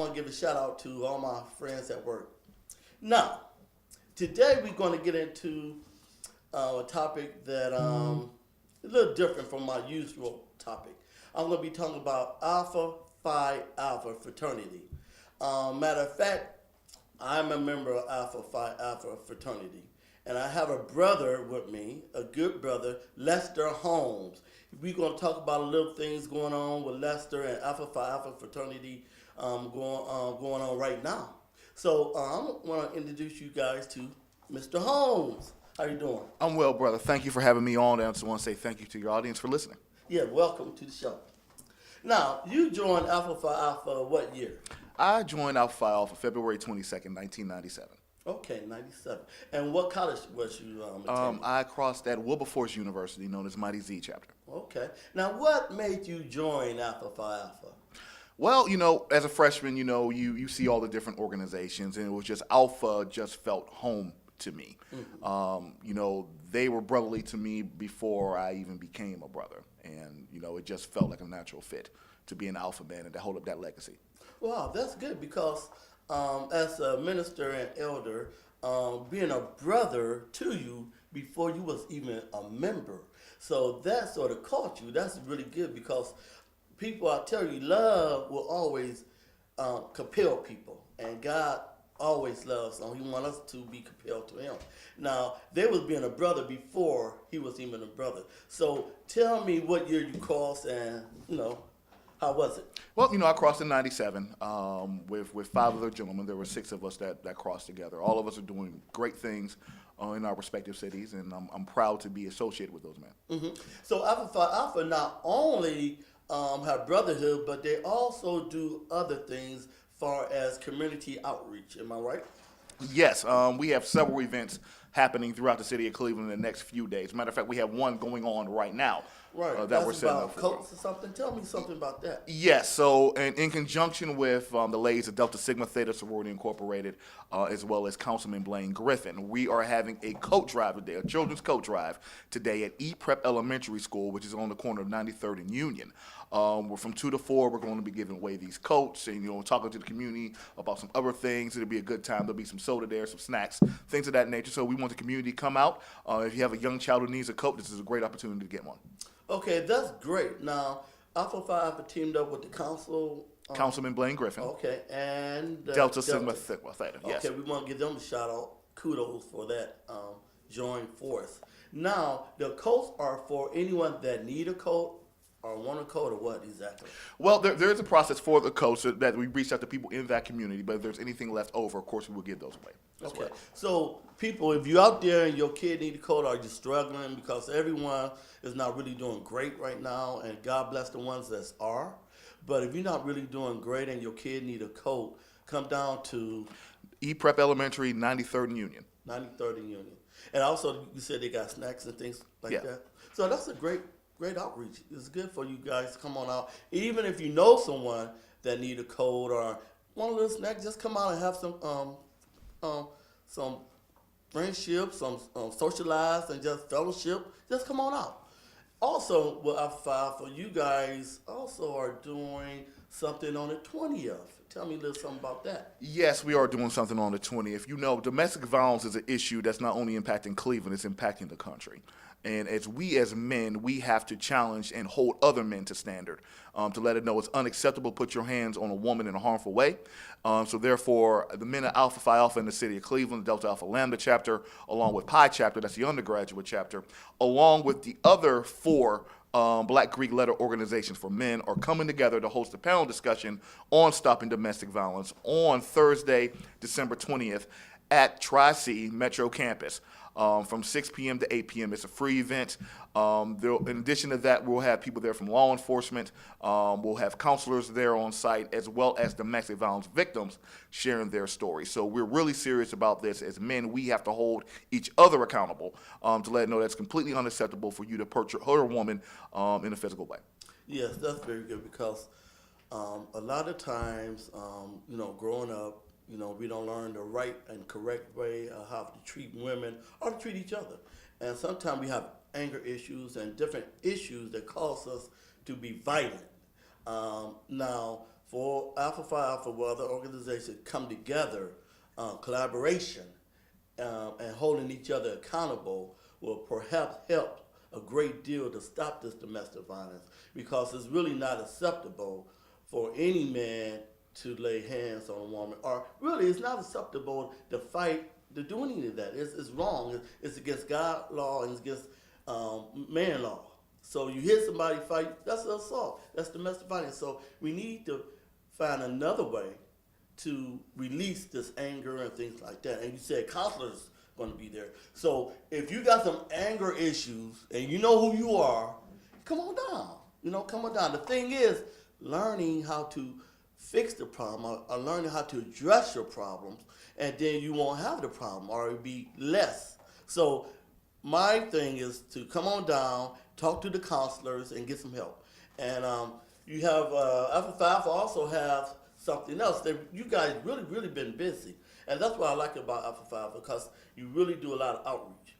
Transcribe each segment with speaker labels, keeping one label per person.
Speaker 1: want to give a shout out to all my friends at work. Now, today we're going to get into a topic that a little different from my usual topic. I'm going to be talking about Alpha Phi Alpha fraternity. Matter of fact, I'm a member of Alpha Phi Alpha fraternity, and I have a brother with me, a good brother, Lester Holmes. We're going to talk about a little things going on with Lester and Alpha Phi Alpha fraternity going on right now. So I want to introduce you guys to Mr. Holmes. How you doing?
Speaker 2: I'm well, brother. Thank you for having me on. And I just want to say thank you to your audience for listening.
Speaker 1: Yeah, welcome to the show. Now, you joined Alpha Phi Alpha what year?
Speaker 2: I joined Alpha Phi Alpha February 22nd, 1997.
Speaker 1: Okay, 97. And what college was you attending?
Speaker 2: I crossed at Wilberforce University, known as Mighty Z chapter.
Speaker 1: Okay. Now, what made you join Alpha Phi Alpha?
Speaker 2: Well, as a freshman, you see all the different organizations, and it was just Alpha just felt home to me. Mm-hmm. They were brotherly to me before I even became a brother, and it just felt like a natural fit to be an Alpha man and to hold up that legacy.
Speaker 1: Wow, that's good because as a minister and elder, being a brother to you before you was even a member, so that sort of caught you. That's really good because people, I tell you, love will always compel people, and God always loves, so He wants us to be compelled to Him. Now, they was being a brother before he was even a brother. So tell me what year you crossed, and how was it?
Speaker 2: Well, I crossed in 97 with five other gentlemen. There were six of us that crossed together. All of us are doing great things in our respective cities, and I'm proud to be associated with those men.
Speaker 1: Mm-hmm. So Alpha Phi Alpha not only have brotherhood, but they also do other things far as community outreach. Am I right?
Speaker 2: Yes, we have several events happening throughout the city of Cleveland in the next few days. Matter of fact, we have one going on right now.
Speaker 1: Right,
Speaker 2: that we're setting
Speaker 1: about
Speaker 2: up for.
Speaker 1: cults or something. Tell me something about that.
Speaker 2: Yes, so in conjunction with the ladies of Delta Sigma Theta Sorority Incorporated, as well as Councilman Blaine Griffin, we are having a coat drive today, a children's coat drive today at E-Prep Elementary School, which is on the corner of 93rd and Union. We're from 2 to 4. We're going to be giving away these coats and talking to the community about some other things. It'll be a good time. There'll be some soda there, some snacks, things of that nature. So we want the community to come out. If you have a young child who needs a coat, this is a great opportunity to get one.
Speaker 1: Okay, that's great. Now, Alpha Phi Alpha teamed up with the council.
Speaker 2: Councilman Blaine Griffin.
Speaker 1: Okay, and
Speaker 2: Delta Sigma Theta. Yes.
Speaker 1: Okay, we want to give them a shout out. Kudos for that joint force. Now, the coats are for anyone that need a coat or want a coat or what exactly?
Speaker 2: Well, there is a process for the coats that we reach out to people in that community, but if there's anything left over, of course, we will give those away.
Speaker 1: Okay, well. So people, if you're out there and your kid need a coat or you're struggling because everyone is not really doing great right now, and God bless the ones that are, but if you're not really doing great and your kid need a coat, come down to
Speaker 2: E-Prep Elementary, 93rd and Union.
Speaker 1: 93rd and Union. And also, you said they got snacks and things like that. So that's a great outreach. It's good for you guys to come on out. Even if you know someone that need a coat or want a little snack, just come out and have some friendship, some socialize and just fellowship. Just come on out. Also, with Alpha Phi Alpha, you guys also are doing something on the 20th. Tell me a little something about that.
Speaker 2: Yes, we are doing something on the 20th. Domestic violence is an issue that's not only impacting Cleveland, it's impacting the country. And as men, we have to challenge and hold other men to standard to let it know it's unacceptable to put your hands on a woman in a harmful way. So therefore, the men of Alpha Phi Alpha in the city of Cleveland, Delta Alpha Lambda chapter, along with Pi chapter, that's the undergraduate chapter, along with the other four Black Greek letter organizations for men are coming together to host a panel discussion on stopping domestic violence on Thursday, December 20th at Tri-C Metro Campus. From 6 p.m. to 8 p.m. It's a free event. In addition to that, we'll have people there from law enforcement. We'll have counselors there on site, as well as domestic violence victims sharing their stories. So we're really serious about this. As men, we have to hold each other accountable to let it know that's completely unacceptable for you to hurt a woman in a physical way.
Speaker 1: Yes, that's very good because a lot of times, growing up, we don't learn the right and correct way of how to treat women or to treat each other. And sometimes we have anger issues and different issues that cause us to be violent. Now, for Alpha Phi Alpha, where other organizations come together, collaboration, and holding each other accountable will perhaps help a great deal to stop this domestic violence, because it's really not acceptable for any man to lay hands on a woman, or really it's not acceptable to fight, to do any of that. It's wrong. It's against God law and it's against man law. So you hit somebody fight, that's an assault. That's domestic violence. So we need to find another way to release this anger and things like that. And you said counselors going to be there. So if you got some anger issues and you know who you are, come on down. Come on down. The thing is, learning how to fix the problem, or learning how to address your problems, and then you won't have the problem, or it'll be less. So my thing is to come on down, talk to the counselors, and get some help. And you have Alpha Phi Alpha also have something else. You guys really been busy, and that's what I like about Alpha Phi Alpha, because you really do a lot of outreach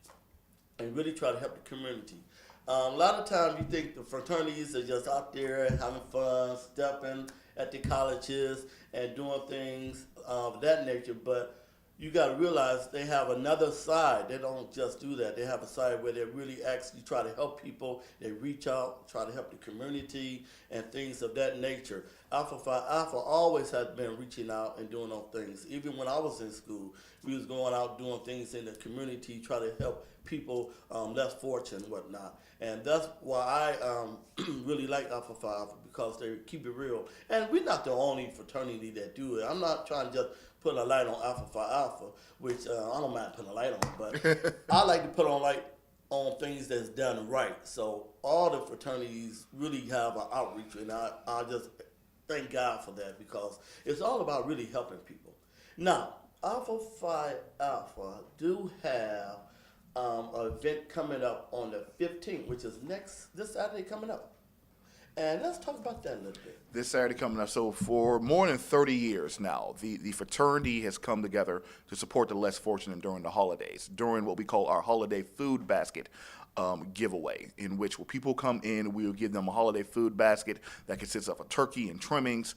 Speaker 1: and really try to help the community. A lot of times you think the fraternities are just out there and having fun, stepping at the colleges and doing things of that nature, but you got to realize they have another side. They don't just do that. They have a side where they really actually try to help people. They reach out, try to help the community and things of that nature. Alpha Phi Alpha always has been reaching out and doing those things. Even when I was in school, we was going out doing things in the community, try to help people less fortunate and whatnot. And that's why I really like Alpha Phi Alpha, because they keep it real. And we're not the only fraternity that do it. I'm not trying to just put a light on Alpha Phi Alpha, which I don't mind putting a light on, but I like to put on light on things that's done right. So all the fraternities really have an outreach, and I just thank God for that, because it's all about really helping people. Now, Alpha Phi Alpha do have an event coming up on the 15th, which is this Saturday coming up. And let's talk about that a little bit.
Speaker 2: This Saturday coming up. So for more than 30 years now, the fraternity has come together to support the less fortunate during the holidays, during what we call our holiday food basket giveaway, in which when people come in, we will give them a holiday food basket that consists of a turkey and trimmings,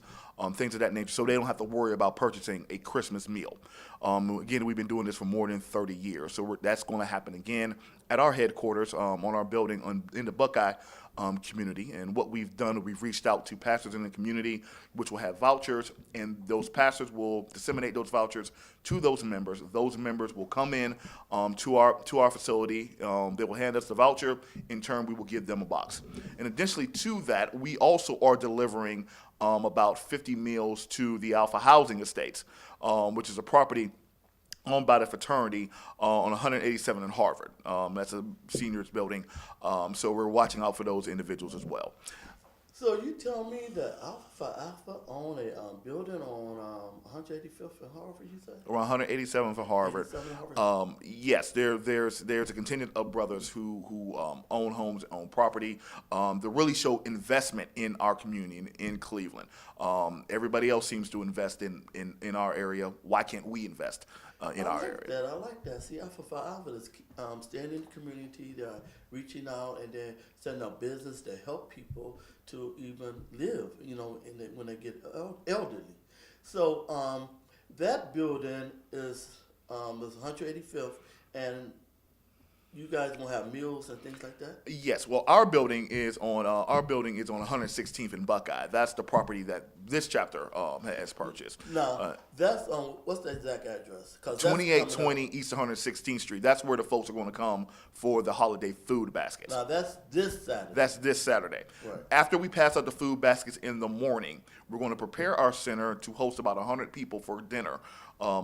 Speaker 2: things of that nature, so they don't have to worry about purchasing a Christmas meal. Again, we've been doing this for more than 30 years, so that's going to happen again at our headquarters on our building in the Buckeye community. And what we've done, we've reached out to pastors in the community, which will have vouchers, and those pastors will disseminate those vouchers to those members. Those members will come in to our facility. They will hand us the voucher. In turn, we will give them a box. And additionally to that, we also are delivering about 50 meals to the Alpha Housing Estates, which is a property owned by the fraternity on 187 in Harvard. That's a seniors building, so we're watching out for those individuals as well.
Speaker 1: So you tell me that Alpha Phi Alpha own a building on 185th and Harvard, you said?
Speaker 2: Around 187 for Harvard.
Speaker 1: 87 Harvard.
Speaker 2: Yes, there's a contingent of brothers who own homes, own property, that really show investment in our community in Cleveland. Everybody else seems to invest in our area. Why can't we invest in our area?
Speaker 1: I like that. See, Alpha Phi Alpha is standing in the community, they're reaching out, and they're setting up business to help people to even live, when they get elderly. So that building is 185th, and you guys gonna have meals and things like that?
Speaker 2: Yes. Well, our building is on 116th in Buckeye. That's the property that this chapter has purchased.
Speaker 1: Now, that's what's the exact address?
Speaker 2: 2820 East 116th Street. That's where the folks are going to come for the holiday food baskets.
Speaker 1: Now that's this Saturday.
Speaker 2: That's this Saturday.
Speaker 1: Right.
Speaker 2: After we pass out the food baskets in the morning, we're going to prepare our center to host about 100 people for dinner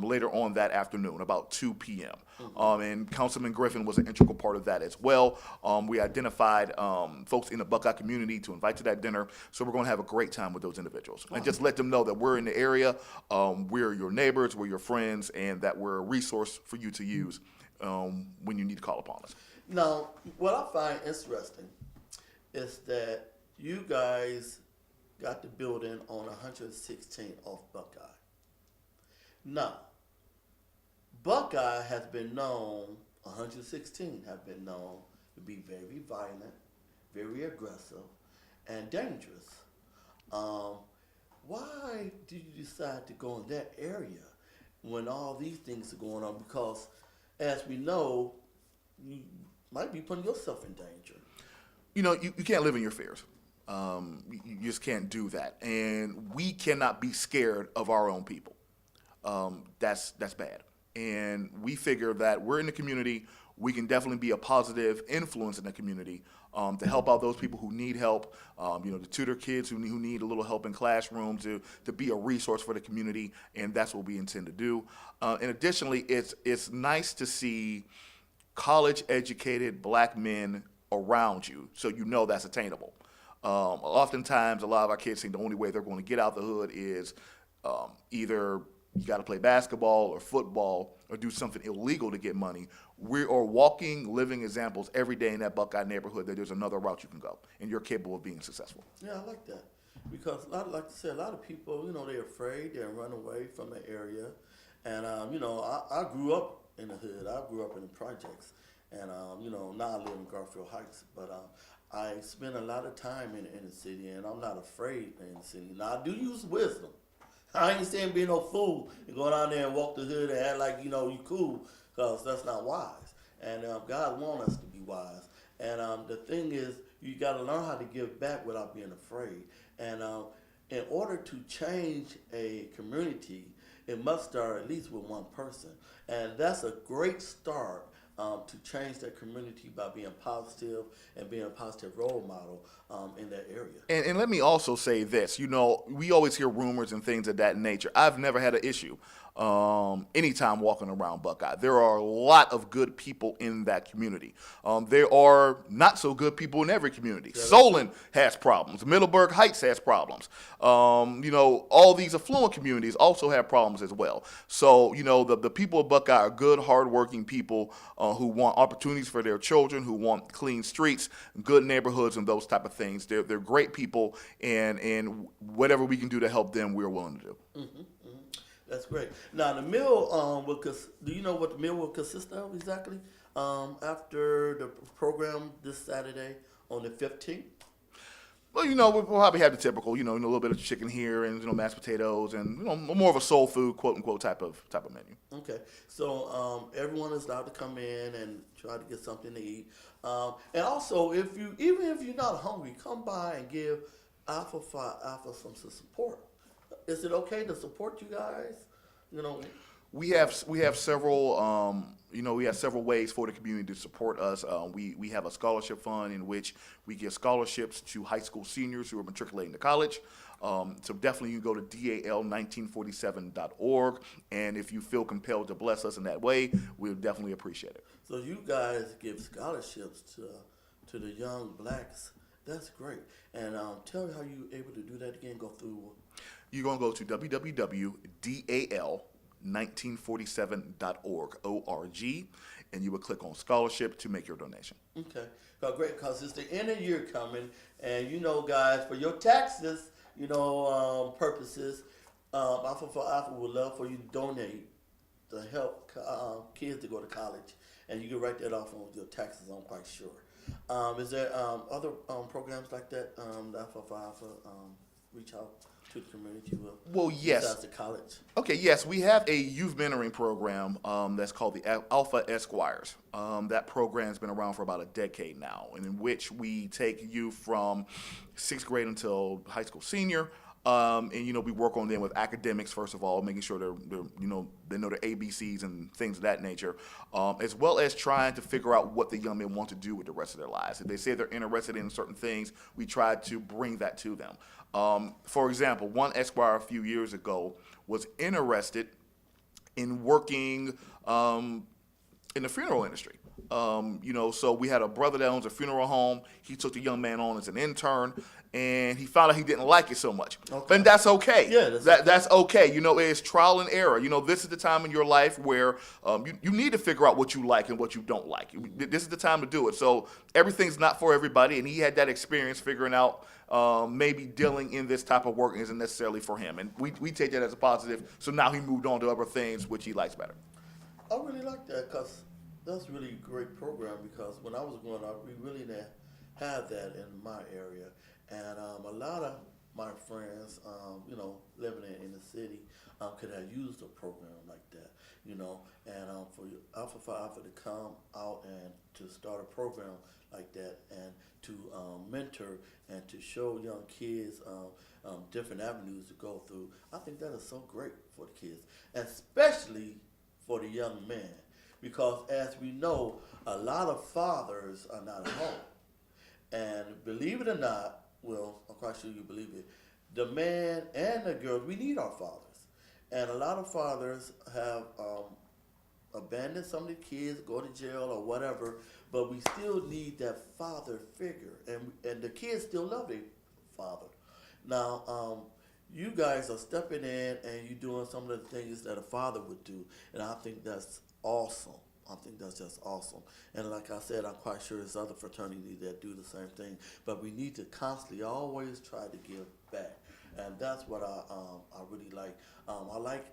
Speaker 2: later on that afternoon, about 2 p.m. Mm-hmm. And Councilman Griffin was an integral part of that as well. We identified folks in the Buckeye community to invite to that dinner, so we're going to have a great time with those individuals. And just let them know that we're in the area, we're your neighbors, we're your friends, and that we're a resource for you to use when you need to call upon us.
Speaker 1: Now, what I find interesting is that you guys got the building on 116 off Buckeye. Now, Buckeye has been known, 116 have been known to be very violent, very aggressive, and dangerous. Why did you decide to go in that area when all these things are going on? Because, as we know, you might be putting yourself in danger.
Speaker 2: You can't live in your fears. You just can't do that, and we cannot be scared of our own people. That's bad. And we figure that we're in the community. We can definitely be a positive influence in the community to help out those people who need help. To tutor kids who need a little help in classrooms, to be a resource for the community, and that's what we intend to do. And additionally, it's nice to see college-educated black men around you, so you know that's attainable. Oftentimes, a lot of our kids think the only way they're going to get out the hood is either you got to play basketball or football or do something illegal to get money. We are walking, living examples every day in that Buckeye neighborhood that there's another route you can go, and you're capable of being successful.
Speaker 1: Yeah, I like that because, like I said, a lot of people, they're afraid, they run away from the area, and I grew up in the hood. I grew up in the projects, and now I live in Garfield Heights, but I spend a lot of time in the city, and I'm not afraid in the city. Now I do use wisdom. I ain't saying be no fool and go down there and walk the hood and act like you cool, because that's not wise. And God wants us to be wise. And the thing is, you got to learn how to give back without being afraid. And in order to change a community, it must start at least with one person. And that's a great start to change that community by being positive and being a positive role model in that area.
Speaker 2: And let me also say this, we always hear rumors and things of that nature. I've never had an issue anytime walking around Buckeye. There are a lot of good people in that community. There are not so good people in every community. Solon has problems. Middleburg Heights has problems. All these affluent communities also have problems as well. So, the people of Buckeye are good, hardworking people who want opportunities for their children, who want clean streets, good neighborhoods, and those type of things. They're great people, and whatever we can do to help them, we're willing to do.
Speaker 1: Mm-hmm, mm-hmm. That's great. Now the meal do you know what the meal will consist of exactly? After the program this Saturday on the 15th.
Speaker 2: Well, we'll probably have the typical, a little bit of chicken here and mashed potatoes and more of a soul food, quote unquote, type of menu.
Speaker 1: Okay, so everyone is allowed to come in and try to get something to eat. And also, even if you're not hungry, come by and give Alpha Phi Alpha some support. Is it okay to support you guys?
Speaker 2: We have several we have several ways for the community to support us. We have a scholarship fund in which we give scholarships to high school seniors who are matriculating to college. So definitely you can go to dal1947.org, and if you feel compelled to bless us in that way, we'll definitely appreciate it.
Speaker 1: So you guys give scholarships to the young blacks. That's great. And tell me how you able to do that again. Go through.
Speaker 2: You're going to go to www.dal1947.org, O-R-G, and you will click on scholarship to make your donation.
Speaker 1: Okay. Great, because it's the end of the year coming, and guys, for your taxes, purposes, Alpha for Alpha would love for you to donate to help kids to go to college, and you can write that off on your taxes, I'm quite sure. Is there other programs like that Alpha for Alpha reach out to the community with?
Speaker 2: Well, yes.
Speaker 1: Besides the college.
Speaker 2: Okay, yes, we have a youth mentoring program that's called the Alpha Esquires. That program's been around for about a decade now, and in which we take youth from 6th grade until high school senior. And we work on them with academics first of all, making sure they know their ABCs and things of that nature, as well as trying to figure out what the young men want to do with the rest of their lives. If they say they're interested in certain things, we try to bring that to them. For example, one Esquire a few years ago was interested in working in the funeral industry. So we had a brother that owns a funeral home. He took the young man on as an intern, and he found out he didn't like it so much. Okay. And that's okay.
Speaker 1: Yeah,
Speaker 2: that's okay. It's trial and error. This is the time in your life where you need to figure out what you like and what you don't like. This is the time to do it. So everything's not for everybody, and he had that experience figuring out maybe dealing in this type of work isn't necessarily for him. And we take that as a positive. So now he moved on to other things which he likes better.
Speaker 1: I really like that because that's really a great program, because when I was growing up, we really didn't have that in my area. And a lot of my friends, living in the city, could have used a program like that, and for Alpha Phi Alpha to come out and to start a program like that and to mentor and to show young kids different avenues to go through. I think that is so great for the kids, especially for the young men, because as we know, a lot of fathers are not at home. And believe it or not, well, I'm quite sure you believe it, the man and the girls, we need our fathers. And a lot of fathers have abandoned some of the kids, go to jail or whatever, but we still need that father figure. And the kids still love their father. Now, you guys are stepping in and you're doing some of the things that a father would do. And I think that's awesome. I think that's just awesome. And like I said, I'm quite sure there's other fraternities that do the same thing. But we need to constantly always try to give back. And that's what I really like. I like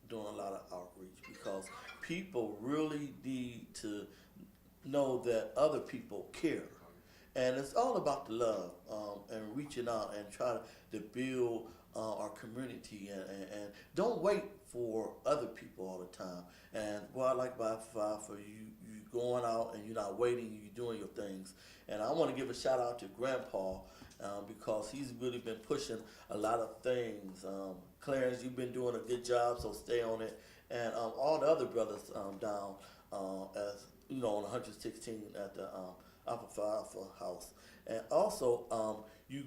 Speaker 1: doing a lot of outreach because people really need to know that other people care. And it's all about the love and reaching out and trying to build our community and don't wait for other people all the time. And what I like about Alpha Phi, you going out and you're not waiting, you're doing your things. And I want to give a shout out to Grandpa because he's really been pushing a lot of things. Clarence, you've been doing a good job, so stay on it. And all the other brothers down as on 116 at the Alpha Phi Alpha house. And also, you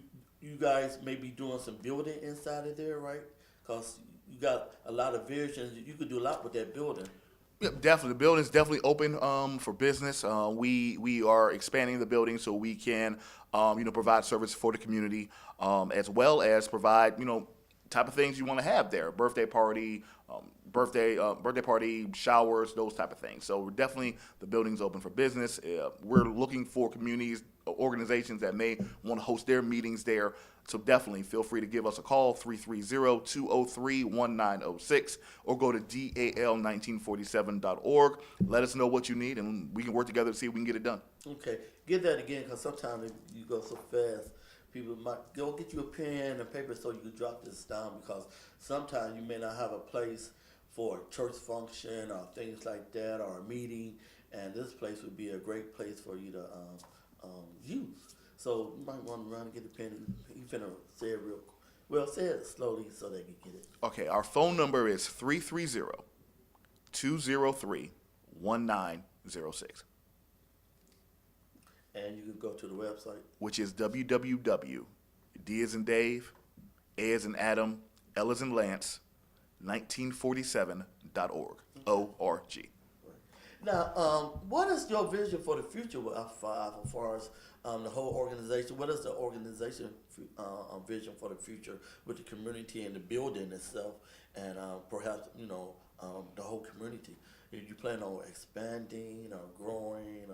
Speaker 1: guys may be doing some building inside of there, right? Because you got a lot of visions. You could do a lot with that building.
Speaker 2: Yep, definitely. The building's definitely open for business. We are expanding the building so we can, provide service for the community, as well as provide, type of things you want to have there. Birthday party, birthday party, showers, those type of things. So we're definitely, the building's open for business. We're looking for communities, organizations that may want to host their meetings there. So definitely feel free to give us a call, 330-203-1906, or go to dal1947.org. Let us know what you need, and we can work together to see if we can get it done.
Speaker 1: Okay, get that again, because sometimes you go so fast. People might go get you a pen and paper so you can jot this down, because sometimes you may not have a place for a church function or things like that, or a meeting, and this place would be a great place for you to use. So you might want to run and get a pen. You finna say it say it slowly so they can get it.
Speaker 2: Okay, our phone number is 330-203-1906.
Speaker 1: And you can go to the website,
Speaker 2: which is www.D as in Dave, A as in Adam, L as in Lance, 1947.org. O-R-G.
Speaker 1: Now, what is your vision for the future with Alpha Phi Alpha as far as the whole organization? What is the organization vision for the future with the community and the building itself, and perhaps the whole community? You plan on expanding or growing,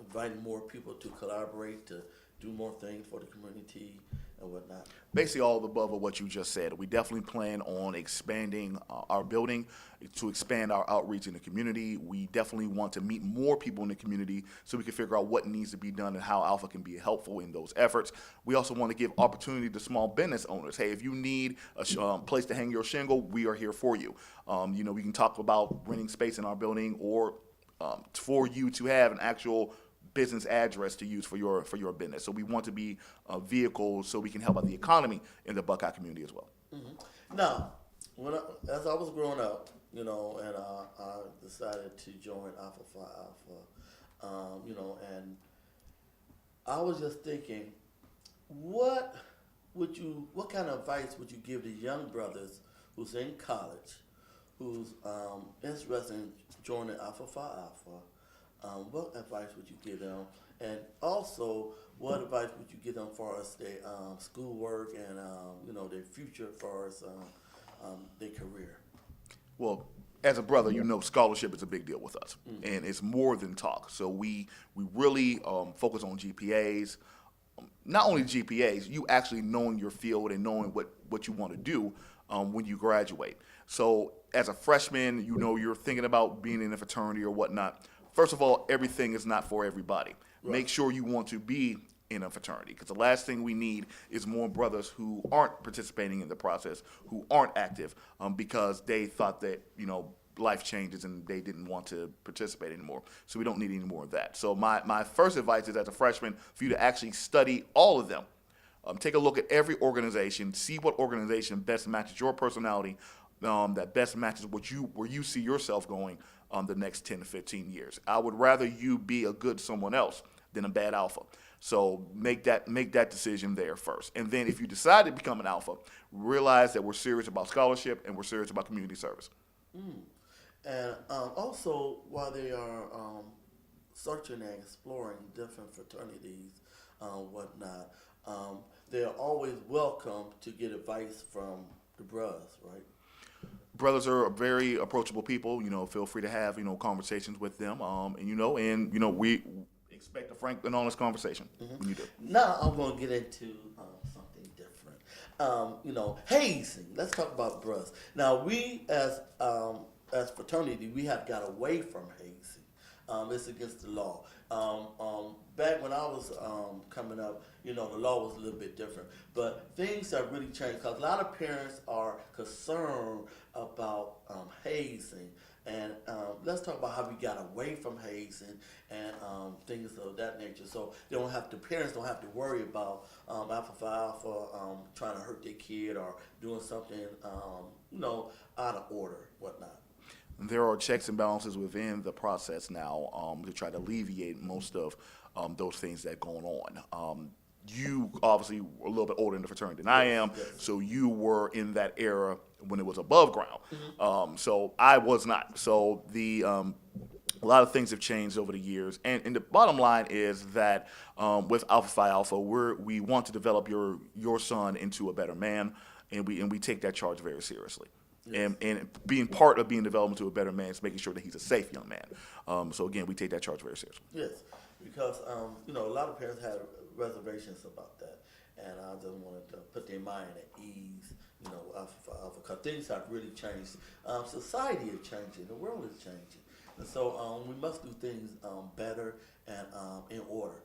Speaker 1: inviting more people to collaborate to do more things for the community and whatnot?
Speaker 2: Basically all of the above of what you just said. We definitely plan on expanding our building to expand our outreach in the community. We definitely want to meet more people in the community so we can figure out what needs to be done and how Alpha can be helpful in those efforts. We also want to give opportunity to small business owners. Hey, if you need a place to hang your shingle, we are here for you. We can talk about renting space in our building, or for you to have an actual business address to use for your business. So we want to be a vehicle so we can help out the economy in the Buckeye community as well.
Speaker 1: Mm-hmm. Now, as I was growing up, and I decided to join Alpha Phi Alpha, and I was just thinking, what kind of advice would you give the young brothers who's in college, who's interested in joining Alpha Phi Alpha? What advice would you give them? And also, what advice would you give them for us their schoolwork and their future for us their career?
Speaker 2: Well, as a brother, scholarship is a big deal with us, and it's more than talk. So we really focus on GPAs. Not only GPAs, you actually knowing your field and knowing what you want to do when you graduate. So as a freshman, you're thinking about being in a fraternity or whatnot. First of all, everything is not for everybody. Right. Make sure you want to be in a fraternity. Because the last thing we need is more brothers who aren't participating in the process, who aren't active, because they thought that, life changes and they didn't want to participate anymore. So we don't need any more of that. So my first advice is, as a freshman, for you to actually study all of them. Take a look at every organization, see what organization best matches your personality, that best matches where you see yourself going the next 10 to 15 years. I would rather you be a good someone else than a bad alpha. So make that decision there first. And then if you decide to become an alpha, realize that we're serious about scholarship and we're serious about community service.
Speaker 1: And also, while they are searching and exploring different fraternities, whatnot, they're always welcome to get advice from the brothers, right?
Speaker 2: Brothers are very approachable people. Feel free to have conversations with them. We expect a frank and honest conversation when you do.
Speaker 1: Now I'm going to get into something different. Hazing. Let's talk about brothers. Now we as fraternity, we have got away from hazing. It's against the law. Back when I was coming up, the law was a little bit different. But things have really changed because a lot of parents are concerned about hazing. And let's talk about how we got away from hazing and things of that nature. So parents don't have to worry about Alpha Phi Alpha trying to hurt their kid or doing something, out of order, whatnot.
Speaker 2: There are checks and balances within the process now to try to alleviate most of those things that are going on. You obviously were a little bit older in the fraternity than I am,
Speaker 1: yes.
Speaker 2: so you were in that era when it was above ground. So I was not. So a lot of things have changed over the years, and the bottom line is that with Alpha Phi Alpha, we want to develop your son into a better man, and we take that charge very seriously. Yes. And being part of being developed into a better man is making sure that he's a safe young man. So again, we take that charge very seriously.
Speaker 1: Yes, because a lot of parents had reservations about that, and I just wanted to put their mind at ease. Alpha, because things have really changed. Society is changing, the world is changing, and so we must do things better and in order.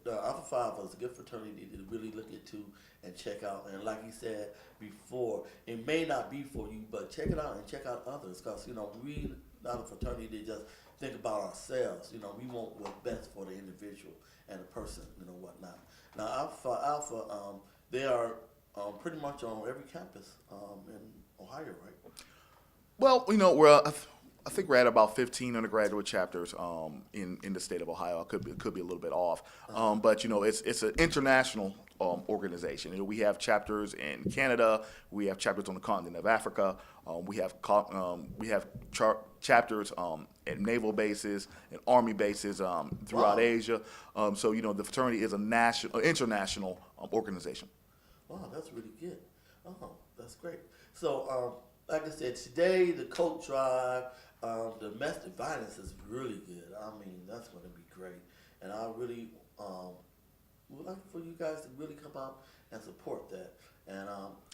Speaker 1: The Alpha Phi Alpha is a good fraternity to really look into and check out. And like you said before, it may not be for you, but check it out and check out others. Because, we not a fraternity that just think about ourselves. We want what's best for the individual and the person, whatnot. Now, Alpha Phi Alpha, they are pretty much on every campus in Ohio, right?
Speaker 2: Well, I think we're at about 15 undergraduate chapters in the state of Ohio. It could be a little bit off, but it's an international organization. We have chapters in Canada. We have chapters on the continent of Africa. We have chapters at naval bases and army bases throughout Asia. So the fraternity is international organization.
Speaker 1: Wow, that's really good. Oh, that's great. So, like I said, today the coat drive. Domestic violence is really good. I mean, that's going to be great. And I really would like for you guys to really come out and support that. And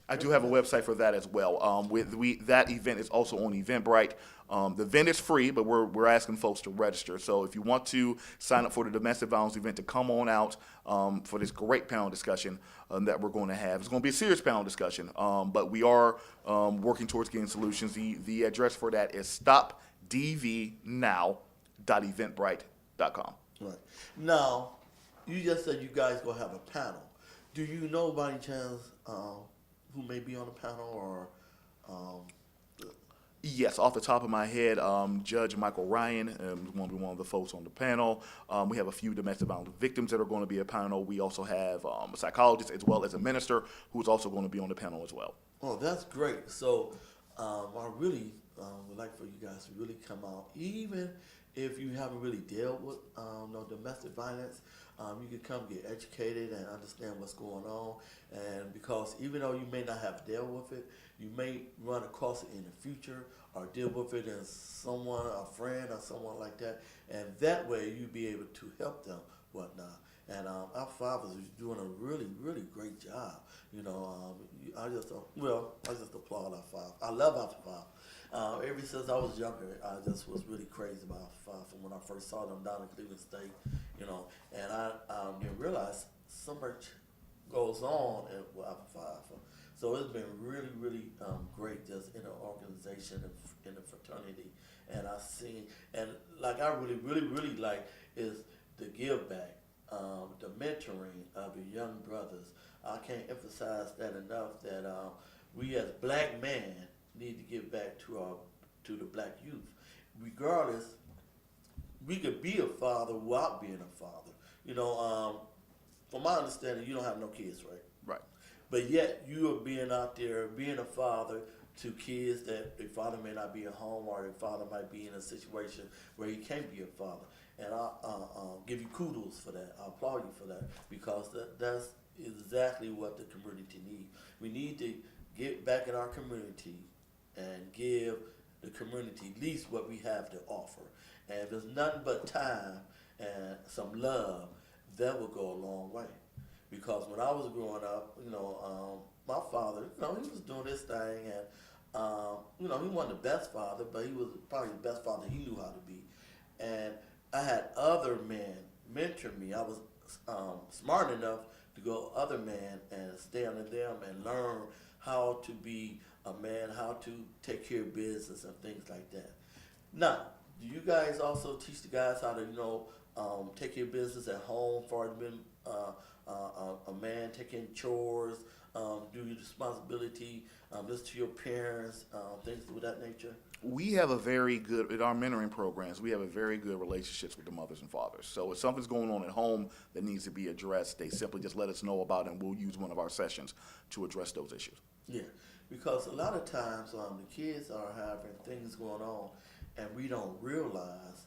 Speaker 2: I do have a website for that as well. That event is also on Eventbrite. The event is free, but we're asking folks to register. So if you want to sign up for the domestic violence event to come on out for this great panel discussion that we're going to have, it's going to be a serious panel discussion. But we are working towards getting solutions. The address for that is stopdvnow.eventbrite.com.
Speaker 1: Right. Now, you just said you guys going to have a panel. Do you know by any chance who may be on the panel or?
Speaker 2: Yes, off the top of my head, Judge Michael Ryan is going to be one of the folks on the panel. We have a few domestic violence victims that are going to be a panel. We also have a psychologist as well as a minister who's also going to be on the panel as well.
Speaker 1: Oh, that's great. So I really would like for you guys to really come out, even if you haven't really dealt with domestic violence. You can come get educated and understand what's going on. And because even though you may not have dealt with it, you may run across it in the future or deal with it in someone, a friend or someone like that. And that way you'll be able to help them, whatnot. And our fathers is doing a really, really great job. I just applaud our father. I love our father. Ever since I was younger, I just was really crazy about Alpha Phi from when I first saw them down in Cleveland State, and I didn't realize so much goes on at Alpha Phi. So it's been really, really great just in the organization and in the fraternity. And I seen, and like I really, really, really like is the give back, the mentoring of the young brothers. I can't emphasize that enough that we as black men need to give back to the black youth. Regardless, we could be a father without being a father. From my understanding, you don't have no kids, right?
Speaker 2: Right.
Speaker 1: But yet you are being out there, being a father to kids that their father may not be at home or their father might be in a situation where he can't be a father. And I give you kudos for that. I applaud you for that because that's exactly what the community needs. We need to get back in our community and give the community at least what we have to offer. And if there's nothing but time and some love, that will go a long way. Because when I was growing up, my father, he was doing his thing, and he wasn't the best father, but he was probably the best father he knew how to be. And I had other men mentor me. I was smart enough to go other men and stay under them and learn how to be a man, how to take care of business and things like that. Now, do you guys also teach the guys how to, take care of business at home, for being a man, taking chores, do your responsibility, listen to your parents, things of that nature?
Speaker 2: We have a very good, in our mentoring programs, we have a very good relationships with the mothers and fathers. So if something's going on at home that needs to be addressed, they simply just let us know about it, and we'll use one of our sessions to address those issues.
Speaker 1: Yeah, because a lot of times the kids are having things going on, and we don't realize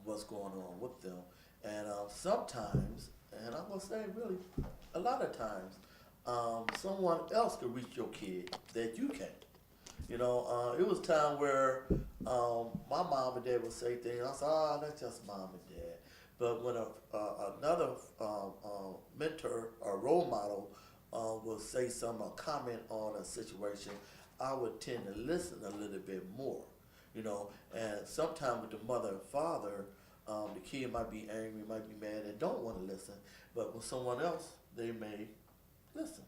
Speaker 1: what's going on with them. And sometimes, and I will say really, a lot of times, someone else could reach your kid that you can't. It was a time where my mom and dad would say things. I said, that's just mom and dad. But when another mentor or role model will say a comment on a situation, I would tend to listen a little bit more. And sometimes with the mother and father, the kid might be angry, might be mad, and don't want to listen. But with someone else, they may listen.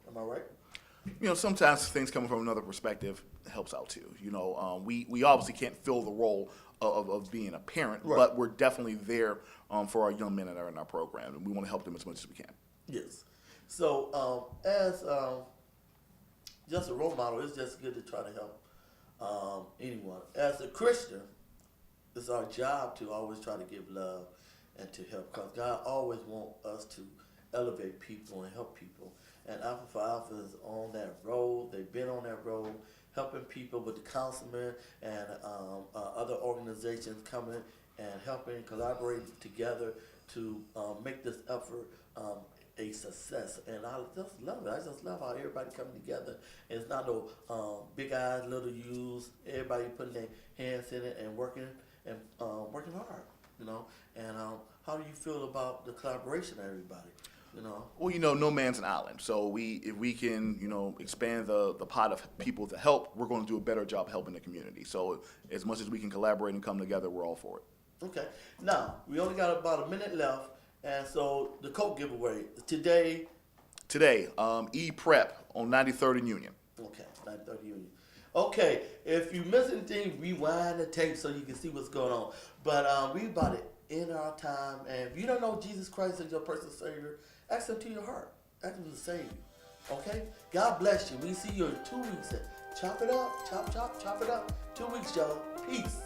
Speaker 1: Am I right?
Speaker 2: Sometimes things coming from another perspective helps out too. We obviously can't fill the role of being a parent,
Speaker 1: right,
Speaker 2: but we're definitely there for our young men that are in our program, and we want to help them as much as we can.
Speaker 1: Yes. So as just a role model, it's just good to try to help anyone. As a Christian, it's our job to always try to give love and to help, because God always wants us to elevate people and help people. And Alpha Phi Alpha is on that road. They've been on that road, helping people with the counseling and other organizations coming and helping, collaborating together to make this effort a success. And I just love it. I just love how everybody coming together. And it's not no big eyes, little U's. Everybody putting their hands in it and working hard. And how do you feel about the collaboration of everybody?
Speaker 2: Well, no man's an island. So if we can, expand the pot of people to help, we're going to do a better job helping the community. So as much as we can collaborate and come together, we're all for it.
Speaker 1: Okay. Now, we only got about a minute left. And so the Coke giveaway today, E-Prep on 93rd and Union. Okay, 93rd Union. Okay, if you miss anything, rewind the tape so you can see what's going on. But we about to end our time. And if you don't know Jesus Christ as your personal Savior, ask Him to your heart. Ask Him to save you. Okay? God bless you. We see you in 2 weeks. Chop it up. Chop it up. 2 weeks, y'all. Peace.